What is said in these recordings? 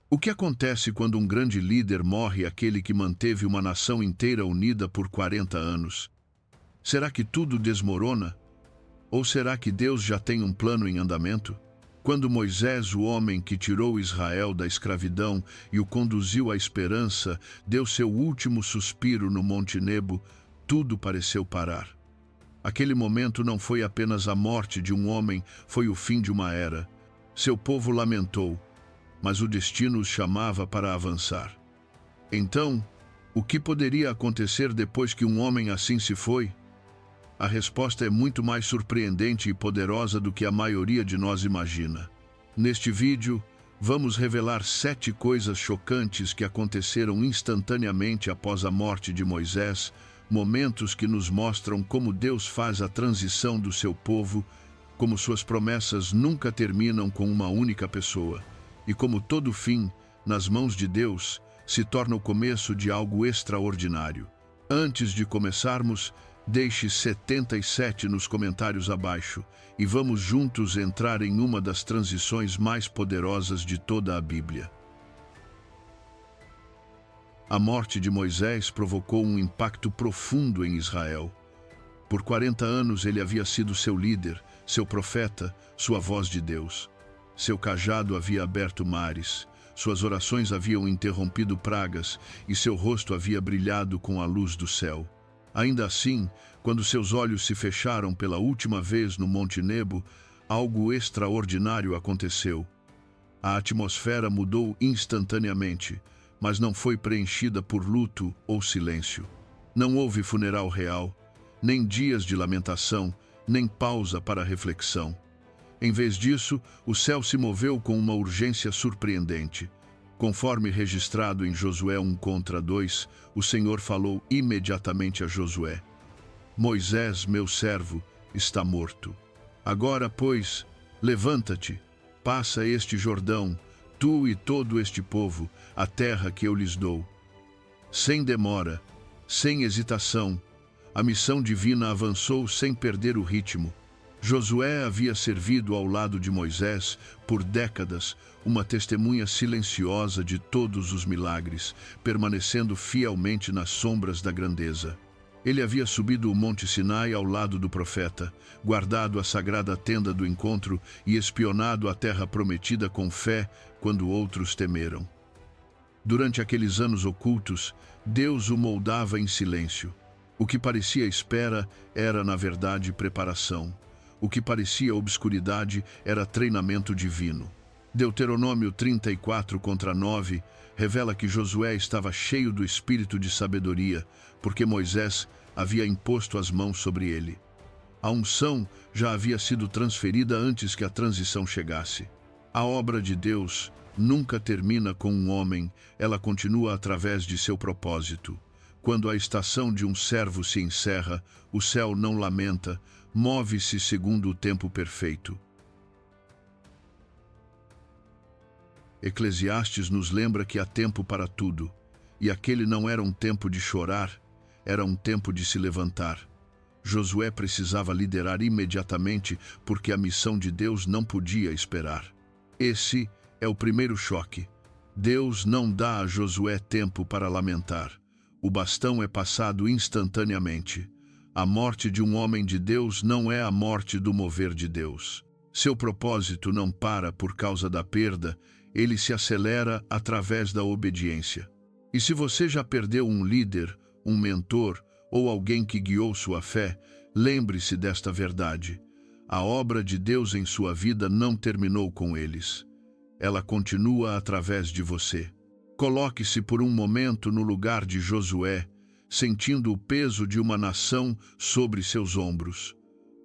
O que acontece quando um grande líder morre, aquele que manteve uma nação inteira unida por 40 anos? Será que tudo desmorona? Ou será que Deus já tem um plano em andamento? Quando Moisés, o homem que tirou Israel da escravidão e o conduziu à esperança, deu seu último suspiro no Monte Nebo, tudo pareceu parar. Aquele momento não foi apenas a morte de um homem, foi o fim de uma era. Seu povo lamentou, mas o destino os chamava para avançar. Então, o que poderia acontecer depois que um homem assim se foi? A resposta é muito mais surpreendente e poderosa do que a maioria de nós imagina. Neste vídeo, vamos revelar 7 coisas chocantes que aconteceram instantaneamente após a morte de Moisés, momentos que nos mostram como Deus faz a transição do seu povo, como suas promessas nunca terminam com uma única pessoa, e como todo fim, nas mãos de Deus, se torna o começo de algo extraordinário. Antes de começarmos, deixe 77 nos comentários abaixo e vamos juntos entrar em uma das transições mais poderosas de toda a Bíblia. A morte de Moisés provocou um impacto profundo em Israel. Por 40 anos ele havia sido seu líder, seu profeta, sua voz de Deus. Seu cajado havia aberto mares, suas orações haviam interrompido pragas e seu rosto havia brilhado com a luz do céu. Ainda assim, quando seus olhos se fecharam pela última vez no Monte Nebo, algo extraordinário aconteceu. A atmosfera mudou instantaneamente, mas não foi preenchida por luto ou silêncio. Não houve funeral real, nem dias de lamentação, nem pausa para reflexão. Em vez disso, o céu se moveu com uma urgência surpreendente. Conforme registrado em Josué 1:2, o Senhor falou imediatamente a Josué: Moisés, meu servo, está morto. Agora, pois, levanta-te, passa este Jordão, tu e todo este povo, a terra que eu lhes dou. Sem demora, sem hesitação, a missão divina avançou sem perder o ritmo. Josué havia servido ao lado de Moisés por décadas, uma testemunha silenciosa de todos os milagres, permanecendo fielmente nas sombras da grandeza. Ele havia subido o Monte Sinai ao lado do profeta, guardado a sagrada tenda do encontro e espionado a terra prometida com fé quando outros temeram. Durante aqueles anos ocultos, Deus o moldava em silêncio. O que parecia espera era, na verdade, preparação. O que parecia obscuridade era treinamento divino. Deuteronômio 34:9 revela que Josué estava cheio do espírito de sabedoria, porque Moisés havia imposto as mãos sobre ele. A unção já havia sido transferida antes que a transição chegasse. A obra de Deus nunca termina com um homem, ela continua através de seu propósito. Quando a estação de um servo se encerra, o céu não lamenta, move-se segundo o tempo perfeito. Eclesiastes nos lembra que há tempo para tudo, e aquele não era um tempo de chorar, era um tempo de se levantar. Josué precisava liderar imediatamente porque a missão de Deus não podia esperar. Esse é o primeiro choque. Deus não dá a Josué tempo para lamentar. O bastão é passado instantaneamente. A morte de um homem de Deus não é a morte do mover de Deus. Seu propósito não para por causa da perda, ele se acelera através da obediência. E se você já perdeu um líder, um mentor ou alguém que guiou sua fé, lembre-se desta verdade. A obra de Deus em sua vida não terminou com eles. Ela continua através de você. Coloque-se por um momento no lugar de Josué, sentindo o peso de uma nação sobre seus ombros.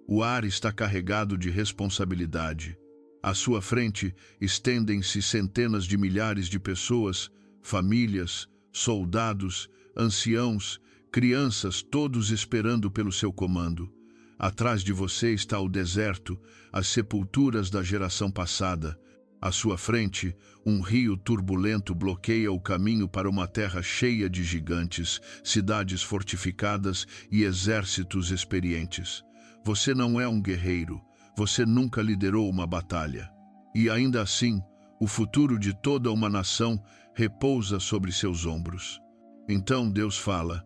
O ar está carregado de responsabilidade. À sua frente estendem-se centenas de milhares de pessoas, famílias, soldados, anciãos, crianças, todos esperando pelo seu comando. Atrás de você está o deserto, as sepulturas da geração passada. À sua frente, um rio turbulento bloqueia o caminho para uma terra cheia de gigantes, cidades fortificadas e exércitos experientes. Você não é um guerreiro, você nunca liderou uma batalha. E ainda assim, O futuro de toda uma nação repousa sobre seus ombros. Então Deus fala: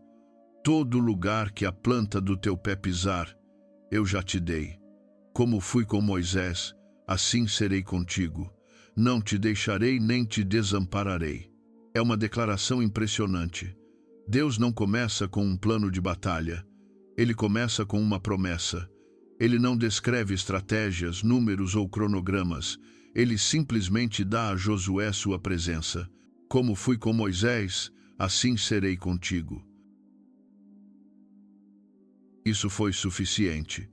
todo lugar que a planta do teu pé pisar, eu já te dei. Como fui com Moisés, assim serei contigo. Não te deixarei nem te desampararei. É uma declaração impressionante. Deus não começa com um plano de batalha. Ele começa com uma promessa. Ele não descreve estratégias, números ou cronogramas. Ele simplesmente dá a Josué sua presença. Como fui com Moisés, assim serei contigo. Isso foi suficiente,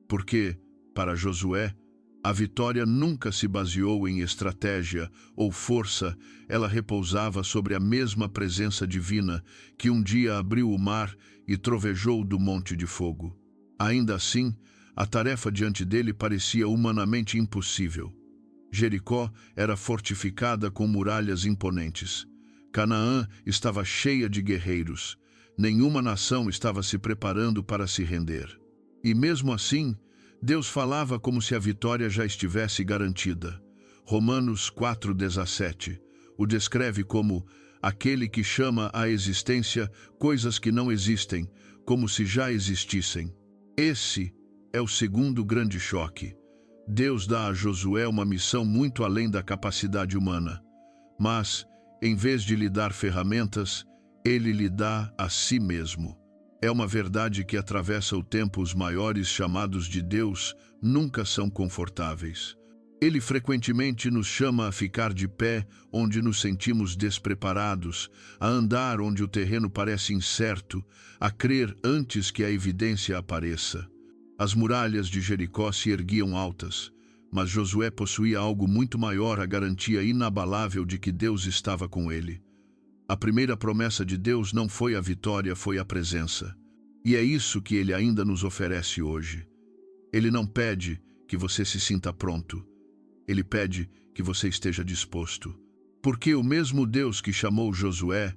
porque, para Josué, a vitória nunca se baseou em estratégia ou força, ela repousava sobre a mesma presença divina que um dia abriu o mar e trovejou do monte de fogo. Ainda assim, a tarefa diante dele parecia humanamente impossível. Jericó era fortificada com muralhas imponentes. Canaã estava cheia de guerreiros. Nenhuma nação estava se preparando para se render. E mesmo assim, Deus falava como se a vitória já estivesse garantida. Romanos 4,17 o descreve como aquele que chama à existência coisas que não existem, como se já existissem. Esse é o segundo grande choque. Deus dá a Josué uma missão muito além da capacidade humana. Mas, em vez de lhe dar ferramentas, ele lhe dá a si mesmo. É uma verdade que atravessa o tempo. Os maiores chamados de Deus nunca são confortáveis. Ele frequentemente nos chama a ficar de pé onde nos sentimos despreparados, a andar onde o terreno parece incerto, a crer antes que a evidência apareça. As muralhas de Jericó se erguiam altas, mas Josué possuía algo muito maior, a garantia inabalável de que Deus estava com ele. A primeira promessa de Deus não foi a vitória, foi a presença. E é isso que ele ainda nos oferece hoje. Ele não pede que você se sinta pronto. Ele pede que você esteja disposto. Porque o mesmo Deus que chamou Josué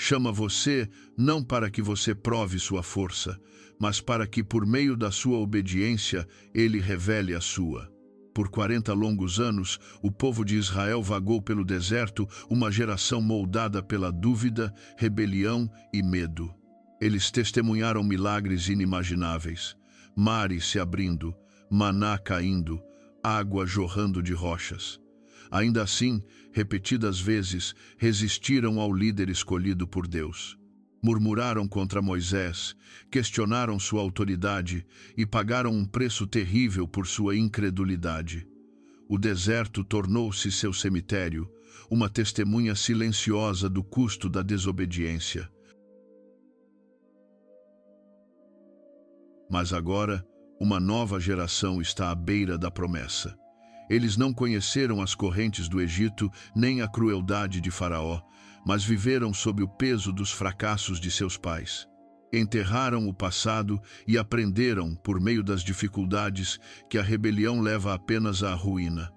chama você não para que você prove sua força, mas para que, por meio da sua obediência, ele revele a sua. Por 40 longos anos, o povo de Israel vagou pelo deserto, uma geração moldada pela dúvida, rebelião e medo. Eles testemunharam milagres inimagináveis, mares se abrindo, maná caindo, água jorrando de rochas. Ainda assim, repetidas vezes, resistiram ao líder escolhido por Deus. Murmuraram contra Moisés, questionaram sua autoridade e pagaram um preço terrível por sua incredulidade. O deserto tornou-se seu cemitério, uma testemunha silenciosa do custo da desobediência. Mas agora, uma nova geração está à beira da promessa. Eles não conheceram as correntes do Egito nem a crueldade de Faraó, mas viveram sob o peso dos fracassos de seus pais. Enterraram o passado e aprenderam, por meio das dificuldades, que a rebelião leva apenas à ruína.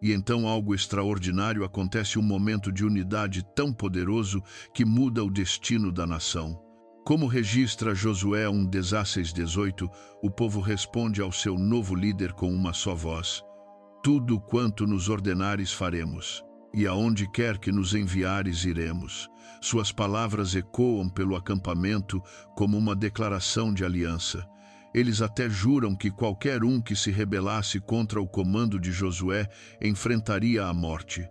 E então algo extraordinário acontece, um momento de unidade tão poderoso que muda o destino da nação. Como registra Josué 1:16-18, o povo responde ao seu novo líder com uma só voz: tudo quanto nos ordenares faremos, e aonde quer que nos enviares iremos. Suas palavras ecoam pelo acampamento como uma declaração de aliança. Eles até juram que qualquer um que se rebelasse contra o comando de Josué enfrentaria a morte.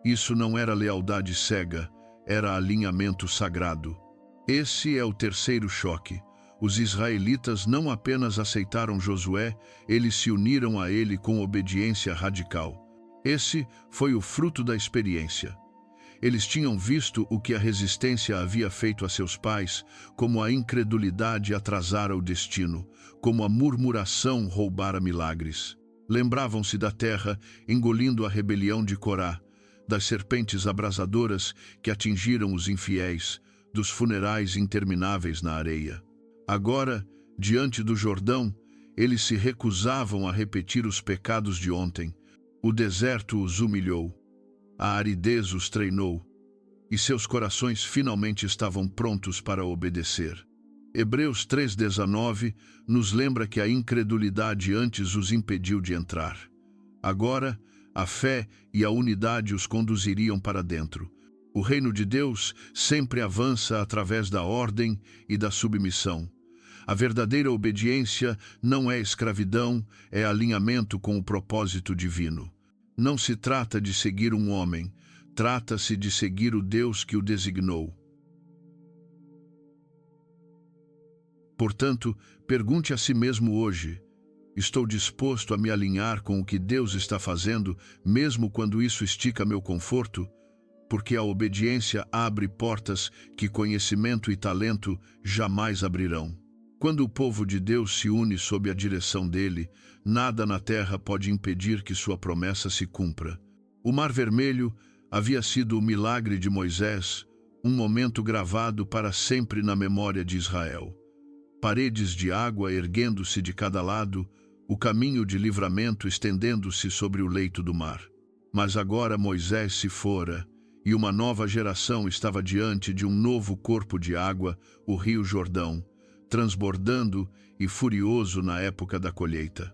Isso não era lealdade cega, era alinhamento sagrado. Esse é o terceiro choque. Os israelitas não apenas aceitaram Josué, eles se uniram a ele com obediência radical. Esse foi o fruto da experiência. Eles tinham visto o que a resistência havia feito a seus pais, como a incredulidade atrasara o destino, como a murmuração roubara milagres. Lembravam-se da terra engolindo a rebelião de Corá, das serpentes abrasadoras que atingiram os infiéis, dos funerais intermináveis na areia. Agora, diante do Jordão, eles se recusavam a repetir os pecados de ontem. O deserto os humilhou, a aridez os treinou, e seus corações finalmente estavam prontos para obedecer. Hebreus 3:19 nos lembra que a incredulidade antes os impediu de entrar. Agora, A fé e a unidade os conduziriam para dentro. O reino de Deus sempre avança através da ordem e da submissão. A verdadeira obediência não é escravidão, é alinhamento com o propósito divino. Não se trata de seguir um homem, trata-se de seguir o Deus que o designou. Portanto, pergunte a si mesmo hoje: estou disposto a me alinhar com o que Deus está fazendo, mesmo quando isso estica meu conforto? Porque a obediência abre portas que conhecimento e talento jamais abrirão. Quando o povo de Deus se une sob a direção dele, nada na terra pode impedir que sua promessa se cumpra. O Mar Vermelho havia sido o milagre de Moisés, um momento gravado para sempre na memória de Israel. Paredes de água erguendo-se de cada lado, o caminho de livramento estendendo-se sobre o leito do mar. Mas agora Moisés se fora, e uma nova geração estava diante de um novo corpo de água, o Rio Jordão, transbordando e furioso na época da colheita.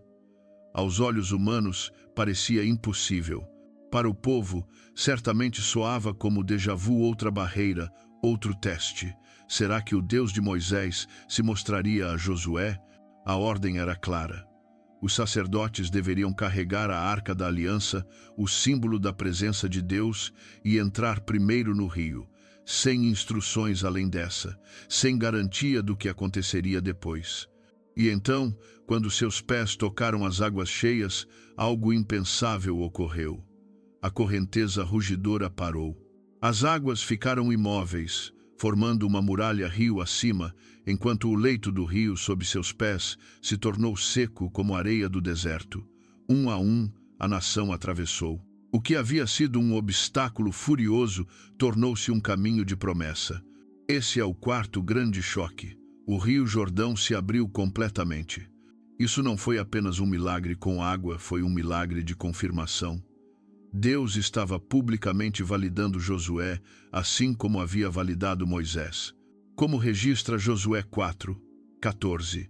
Aos olhos humanos, parecia impossível. Para o povo, certamente soava como déjà vu, outra barreira, outro teste. Será que o Deus de Moisés se mostraria a Josué? A ordem era clara. Os sacerdotes deveriam carregar a Arca da Aliança, o símbolo da presença de Deus, e entrar primeiro no rio, sem instruções além dessa, sem garantia do que aconteceria depois. E então, quando seus pés tocaram as águas cheias, algo impensável ocorreu. A correnteza rugidora parou. As águas ficaram imóveis, formando uma muralha rio acima, enquanto o leito do rio sob seus pés se tornou seco como areia do deserto. Um a um, a nação atravessou. O que havia sido um obstáculo furioso tornou-se um caminho de promessa. Esse é o quarto grande choque. O Rio Jordão se abriu completamente. Isso não foi apenas um milagre com água, foi um milagre de confirmação. Deus estava publicamente validando Josué, assim como havia validado Moisés. Como registra Josué 4:14.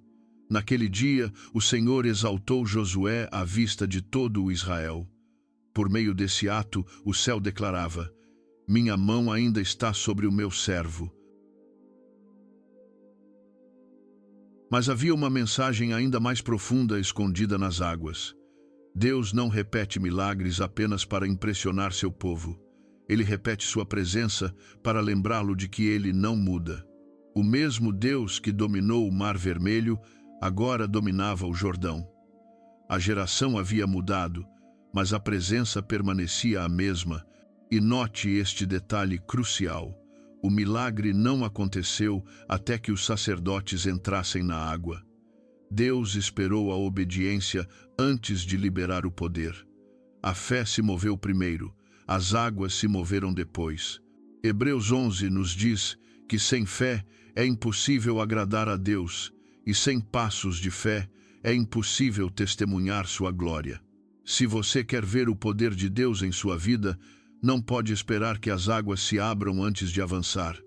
Naquele dia, o Senhor exaltou Josué à vista de todo o Israel. Por meio desse ato, o céu declarava: minha mão ainda está sobre o meu servo. Mas havia uma mensagem ainda mais profunda escondida nas águas. Deus não repete milagres apenas para impressionar seu povo. Ele repete sua presença para lembrá-lo de que ele não muda. O mesmo Deus que dominou o Mar Vermelho agora dominava o Jordão. A geração havia mudado, mas a presença permanecia a mesma. E note este detalhe crucial: o milagre não aconteceu até que os sacerdotes entrassem na água. Deus esperou a obediência antes de liberar o poder. A fé se moveu primeiro, as águas se moveram depois. Hebreus 11 nos diz que sem fé é impossível agradar a Deus, e sem passos de fé é impossível testemunhar sua glória. Se você quer ver o poder de Deus em sua vida, não pode esperar que as águas se abram antes de avançar.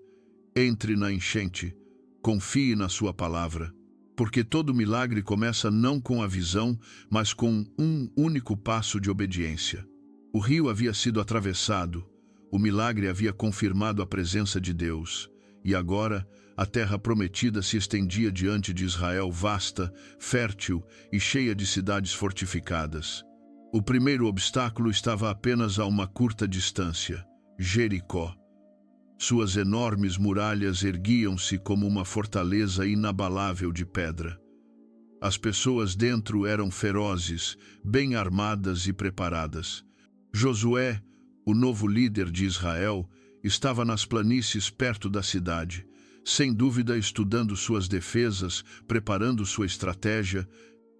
Entre na enchente, confie na sua palavra. Porque todo milagre começa não com a visão, mas com um único passo de obediência. O rio havia sido atravessado, o milagre havia confirmado a presença de Deus, e agora a terra prometida se estendia diante de Israel, vasta, fértil e cheia de cidades fortificadas. O primeiro obstáculo estava apenas a uma curta distância: Jericó. Suas enormes muralhas erguiam-se como uma fortaleza inabalável de pedra. As pessoas dentro eram ferozes, bem armadas e preparadas. Josué, o novo líder de Israel, estava nas planícies perto da cidade, sem dúvida estudando suas defesas, preparando sua estratégia,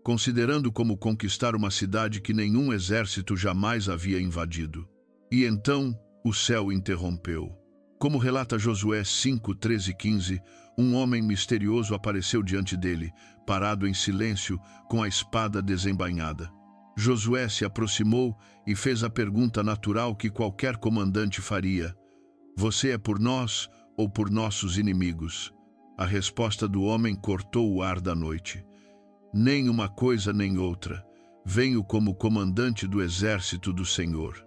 considerando como conquistar uma cidade que nenhum exército jamais havia invadido. E então o céu interrompeu. Como relata Josué 5:13-15, um homem misterioso apareceu diante dele, parado em silêncio, com a espada desembainhada. Josué se aproximou e fez a pergunta natural que qualquer comandante faria: você é por nós ou por nossos inimigos? A resposta do homem cortou o ar da noite. Nem uma coisa nem outra. venho como comandante do exército do Senhor.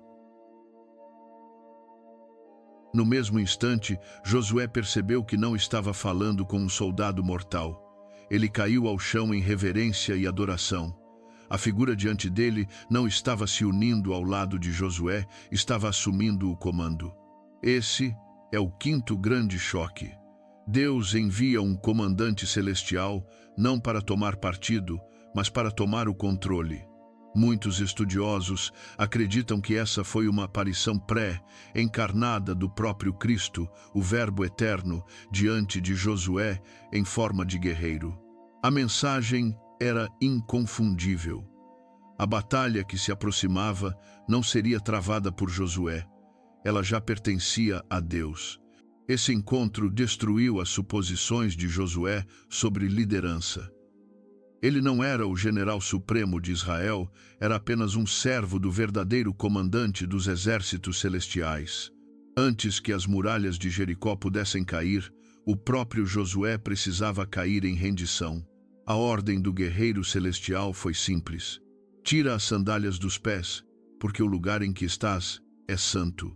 No mesmo instante, Josué percebeu que não estava falando com um soldado mortal. Ele caiu ao chão em reverência e adoração. A figura diante dele não estava se unindo ao lado de Josué, estava assumindo o comando. Esse é o quinto grande choque. Deus envia um comandante celestial, não para tomar partido, mas para tomar o controle. Muitos estudiosos acreditam que essa foi uma aparição pré-encarnada do próprio Cristo, o Verbo eterno, diante de Josué em forma de guerreiro. A mensagem era inconfundível. A batalha que se aproximava não seria travada por Josué. Ela já pertencia a Deus. Esse encontro destruiu as suposições de Josué sobre liderança. Ele não era o general supremo de Israel, era apenas um servo do verdadeiro comandante dos exércitos celestiais. Antes que as muralhas de Jericó pudessem cair, o próprio Josué precisava cair em rendição. A ordem do guerreiro celestial foi simples. Tira as sandálias dos pés, porque o lugar em que estás é santo.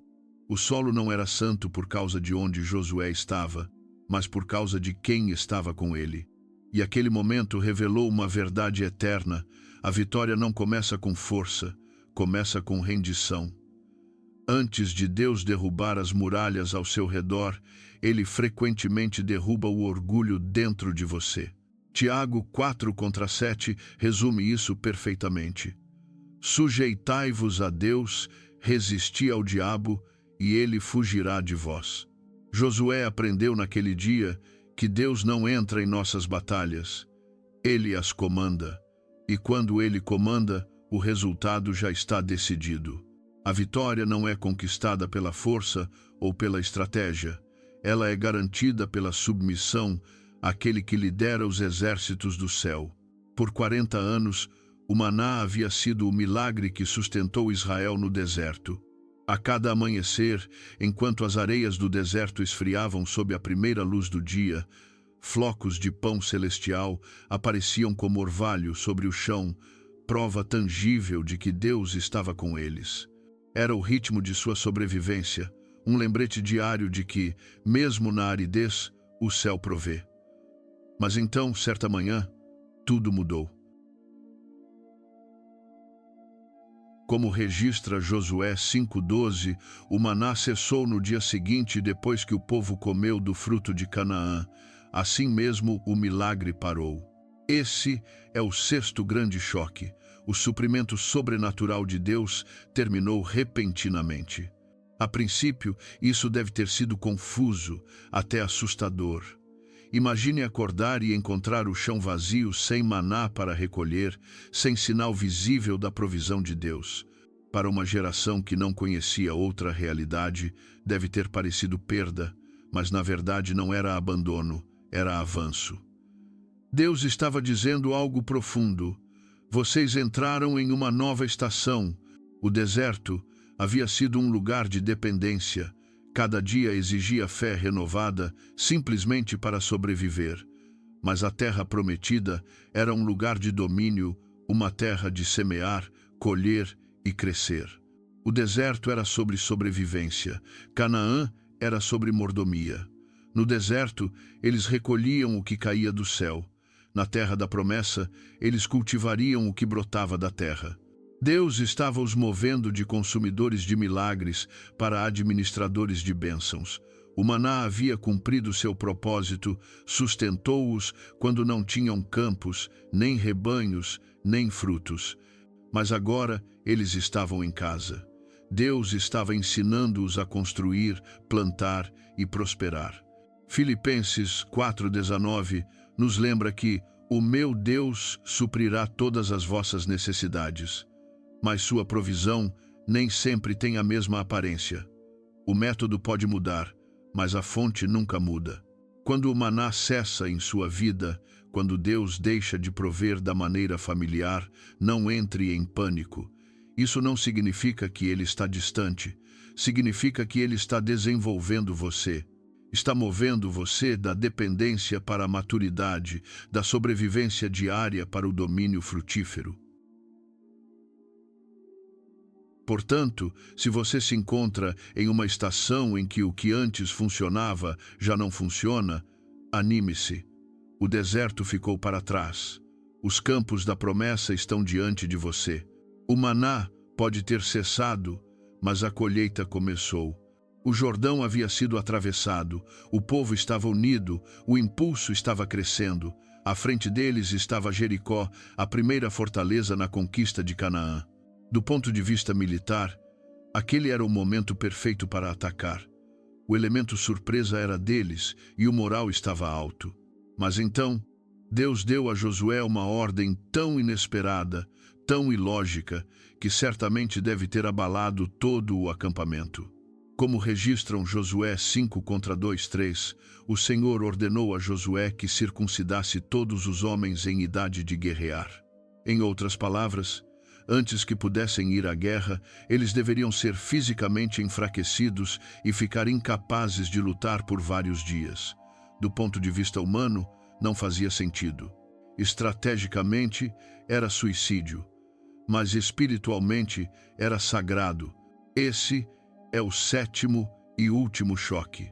O solo não era santo por causa de onde Josué estava, mas por causa de quem estava com ele. E aquele momento revelou uma verdade eterna. A vitória não começa com força, começa com rendição. Antes de Deus derrubar as muralhas ao seu redor, Ele frequentemente derruba o orgulho dentro de você. Tiago 4:7 resume isso perfeitamente. Sujeitai-vos a Deus, resisti ao diabo, e ele fugirá de vós. Josué aprendeu naquele dia que Deus não entra em nossas batalhas, Ele as comanda, e quando Ele comanda, o resultado já está decidido. A vitória não é conquistada pela força ou pela estratégia, ela é garantida pela submissão àquele que lidera os exércitos do céu. Por 40 anos, o maná havia sido o milagre que sustentou Israel no deserto. A cada amanhecer, enquanto as areias do deserto esfriavam sob a primeira luz do dia, flocos de pão celestial apareciam como orvalho sobre o chão, prova tangível de que Deus estava com eles. Era o ritmo de sua sobrevivência, um lembrete diário de que, mesmo na aridez, o céu provê. Mas então, certa manhã, tudo mudou. Como registra Josué 5:12, o maná cessou no dia seguinte depois que o povo comeu do fruto de Canaã. Assim mesmo, o milagre parou. Esse é o sexto grande choque. O suprimento sobrenatural de Deus terminou repentinamente. A princípio, isso deve ter sido confuso, até assustador. Imagine acordar e encontrar o chão vazio, sem maná para recolher, sem sinal visível da provisão de Deus. Para uma geração que não conhecia outra realidade, deve ter parecido perda, mas na verdade não era abandono, era avanço. Deus estava dizendo algo profundo. Vocês entraram em uma nova estação. O deserto havia sido um lugar de dependência. Cada dia exigia fé renovada, simplesmente para sobreviver. Mas a terra prometida era um lugar de domínio, uma terra de semear, colher e crescer. O deserto era sobre sobrevivência. Canaã era sobre mordomia. No deserto, eles recolhiam o que caía do céu. Na terra da promessa, eles cultivariam o que brotava da terra. Deus estava os movendo de consumidores de milagres para administradores de bênçãos. O maná havia cumprido seu propósito, sustentou-os quando não tinham campos, nem rebanhos, nem frutos. Mas agora eles estavam em casa. Deus estava ensinando-os a construir, plantar e prosperar. Filipenses 4:19 nos lembra que o meu Deus suprirá todas as vossas necessidades. Mas sua provisão nem sempre tem a mesma aparência. O método pode mudar, mas a fonte nunca muda. Quando o maná cessa em sua vida, quando Deus deixa de prover da maneira familiar, não entre em pânico. Isso não significa que Ele está distante, significa que Ele está desenvolvendo você. Está movendo você da dependência para a maturidade, da sobrevivência diária para o domínio frutífero. Portanto, se você se encontra em uma estação em que o que antes funcionava já não funciona, anime-se. O deserto ficou para trás. Os campos da promessa estão diante de você. O maná pode ter cessado, mas a colheita começou. O Jordão havia sido atravessado, o povo estava unido, o impulso estava crescendo. À frente deles estava Jericó, a primeira fortaleza na conquista de Canaã. Do ponto de vista militar, aquele era o momento perfeito para atacar. O elemento surpresa era deles e o moral estava alto. Mas então, Deus deu a Josué uma ordem tão inesperada, tão ilógica, que certamente deve ter abalado todo o acampamento. Como registram Josué 5:2-3, o Senhor ordenou a Josué que circuncidasse todos os homens em idade de guerrear. Em outras palavras, antes que pudessem ir à guerra, eles deveriam ser fisicamente enfraquecidos e ficar incapazes de lutar por vários dias. Do ponto de vista humano, não fazia sentido. Estrategicamente, era suicídio, mas espiritualmente era sagrado. Esse é o sétimo e último choque.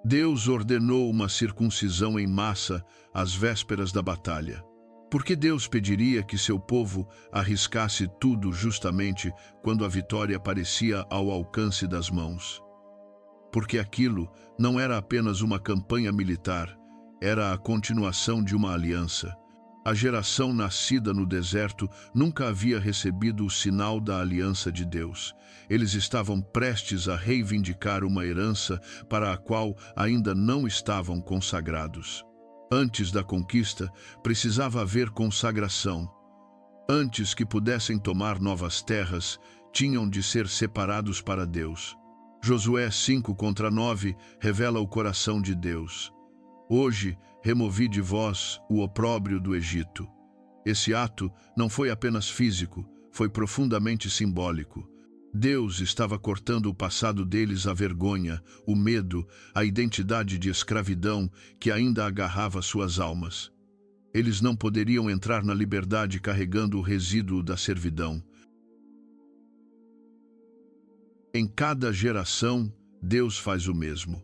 Deus ordenou uma circuncisão em massa às vésperas da batalha. Por que Deus pediria que seu povo arriscasse tudo justamente quando a vitória parecia ao alcance das mãos? Porque aquilo não era apenas uma campanha militar, era a continuação de uma aliança. A geração nascida no deserto nunca havia recebido o sinal da aliança de Deus. Eles estavam prestes a reivindicar uma herança para a qual ainda não estavam consagrados. Antes da conquista, precisava haver consagração. Antes que pudessem tomar novas terras, tinham de ser separados para Deus. Josué 5:9 revela o coração de Deus. Hoje, removi de vós o opróbrio do Egito. Esse ato não foi apenas físico, foi profundamente simbólico. Deus estava cortando o passado deles, a vergonha, o medo, a identidade de escravidão que ainda agarrava suas almas. Eles não poderiam entrar na liberdade carregando o resíduo da servidão. Em cada geração, Deus faz o mesmo.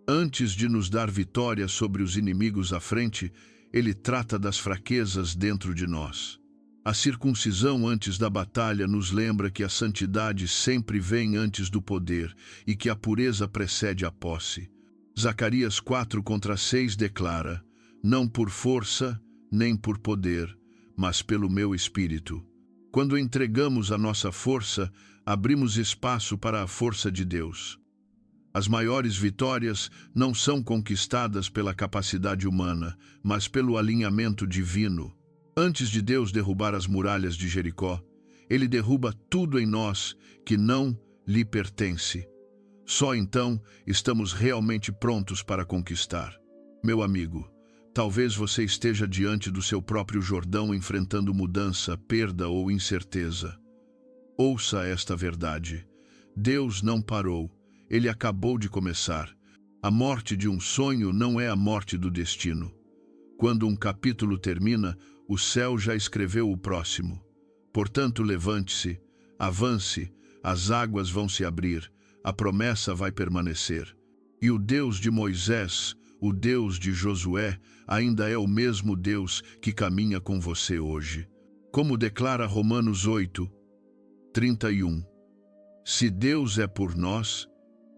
Antes de nos dar vitória sobre os inimigos à frente, Ele trata das fraquezas dentro de nós. A circuncisão antes da batalha nos lembra que a santidade sempre vem antes do poder e que a pureza precede a posse. Zacarias 4:6 declara: não por força, nem por poder, mas pelo meu espírito. Quando entregamos a nossa força, abrimos espaço para a força de Deus. As maiores vitórias não são conquistadas pela capacidade humana, mas pelo alinhamento divino. Antes de Deus derrubar as muralhas de Jericó, Ele derruba tudo em nós que não lhe pertence. Só então estamos realmente prontos para conquistar. Meu amigo, talvez você esteja diante do seu próprio Jordão enfrentando mudança, perda ou incerteza. Ouça esta verdade. Deus não parou. Ele acabou de começar. A morte de um sonho não é a morte do destino. Quando um capítulo termina, o céu já escreveu o próximo. Portanto, levante-se, avance, as águas vão se abrir, a promessa vai permanecer. E o Deus de Moisés, o Deus de Josué, ainda é o mesmo Deus que caminha com você hoje. Como declara Romanos 8:31. Se Deus é por nós,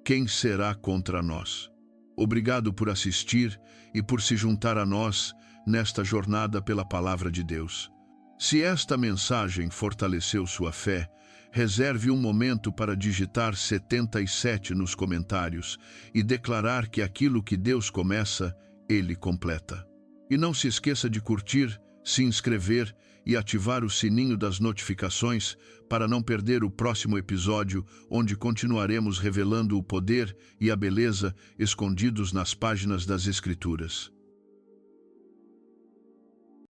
quem será contra nós? Obrigado por assistir e por se juntar a nós nesta jornada pela Palavra de Deus. Se esta mensagem fortaleceu sua fé, reserve um momento para digitar 77 nos comentários e declarar que aquilo que Deus começa, Ele completa. E não se esqueça de curtir, se inscrever e ativar o sininho das notificações para não perder o próximo episódio, onde continuaremos revelando o poder e a beleza escondidos nas páginas das Escrituras.